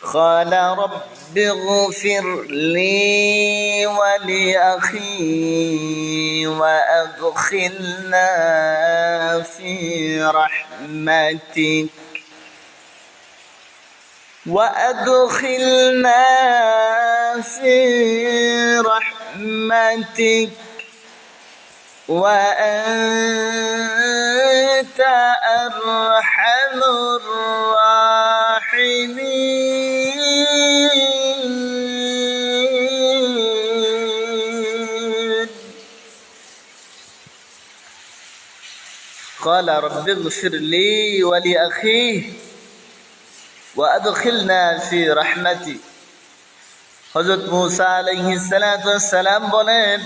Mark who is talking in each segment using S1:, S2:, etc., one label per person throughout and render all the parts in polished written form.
S1: قال رب اغفر لي ولأخي وأدخلنا في رحمتك وأنت أرحم الراحمين. قال رب اغفر لي ولأخي وأدخلنا في رحمتك. হযরত মূসা আলাইহিস সালাতু ওয়াস সালাম বলেন,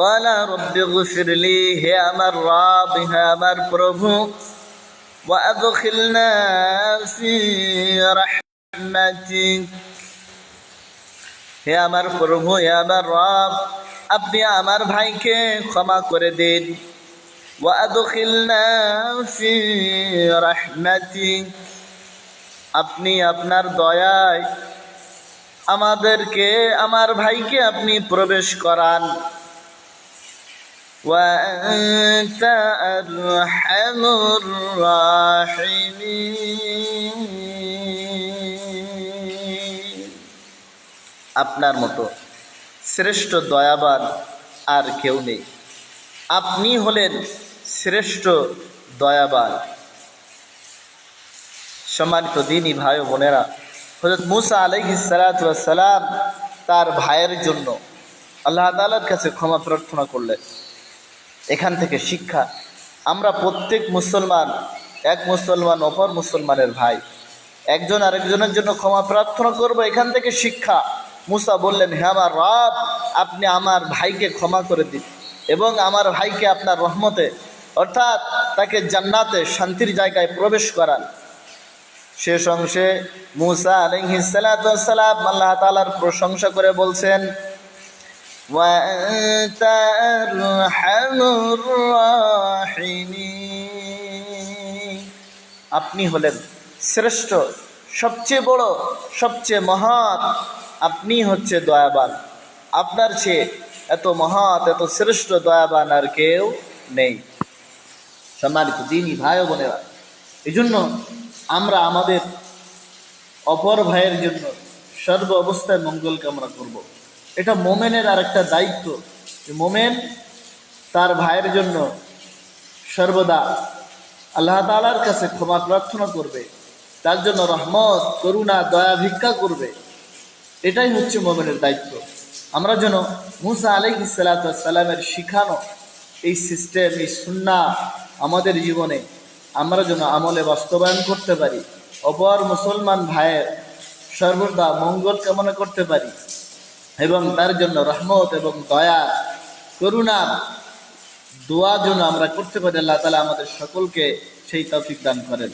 S1: قال رب اغفر لي, হে আমার রব, হে আমার প্রভু, وأدخلنا في رحمتك, হে আমার প্রভু, হে আমার রব, আপনি আমার ভাইকে ক্ষমা করে দিন। وأدخلنا في رحمتك, আপনি আপনার দয়ায় আমাদেরকে, আমার ভাইকে আপনি প্রবেশ করান। وأنت أرحم الراحمين, আপনার মতো শ্রেষ্ঠ দয়াবান আর কেউ নেই, আপনি হলেন শ্রেষ্ঠ দয়াবান। সম্মানিত দ্বীনি ভাই ও বোনেরা, হযরত মূসা আলাইহিস সালাতু ওয়াস সালাম তার ভাইয়ের জন্য আল্লাহ তাআলার কাছে ক্ষমা প্রার্থনা করলেন। এখান থেকে শিক্ষা, আমরা প্রত্যেক মুসলমান, এক মুসলমান অপর মুসলমানের ভাই, একজন আরেকজনের জন্য ক্ষমা প্রার্থনা করব। এখান থেকে শিক্ষা, মূসা বললেন, হে আমার রব, আপনি আমার ভাইকে ক্ষমা করে দিন এবং আমার ভাইকে আপনার রহমতে, অর্থাৎ তাকে জান্নাতে, শান্তির জায়গায় প্রবেশ করান। শেষ অংশে মূসা আলাইহিস সালাতু ওয়াস সালাম আল্লাহ তাআলার প্রশংসা করে বলছেন, وأنت أرحم الراحمين, আপনি হলেন শ্রেষ্ঠ, সবচেয়ে বড়, সবচেয়ে মহান, আপনি হচ্ছে দয়াবান। আপনার চেয়ে এত মহান, এত শ্রেষ্ঠ দয়াবান আর কেউ নেই। সম্মানিত দ্বীনি ভাই ও বোনেরা, এই জন্য আমরা আমাদের অপর ভাইয়ের জন্য সর্ব অবস্থায় মঙ্গল কামনা করব। এটা মোমেনের আর একটা দায়িত্ব, যে মোমেন তার ভাইয়ের জন্য সর্বদা আল্লাহ তাআলার কাছে ক্ষমা প্রার্থনা করবে, তার জন্য রহমত, করুণা, দয়া ভিক্ষা করবে। এটাই হচ্ছে মোমেনের দায়িত্ব। আমরা যেন মূসা আলাইহিস সালাতু ওয়াস সালামের শিখানো এই সিস্টেম, এই সুন্নাহ আমাদের জীবনে আমরা যেন আমলে বাস্তবায়ন করতে পারি, অপর মুসলমান ভাইয়ের সর্বদা মঙ্গল কামনা করতে পারি এবং তার জন্য রহমত এবং দয়া, করুণা, দোয়া যেন আমরা করতে পারি। আল্লাহ তাআলা আমাদের সকলকে সেই তৌফিক দান করেন।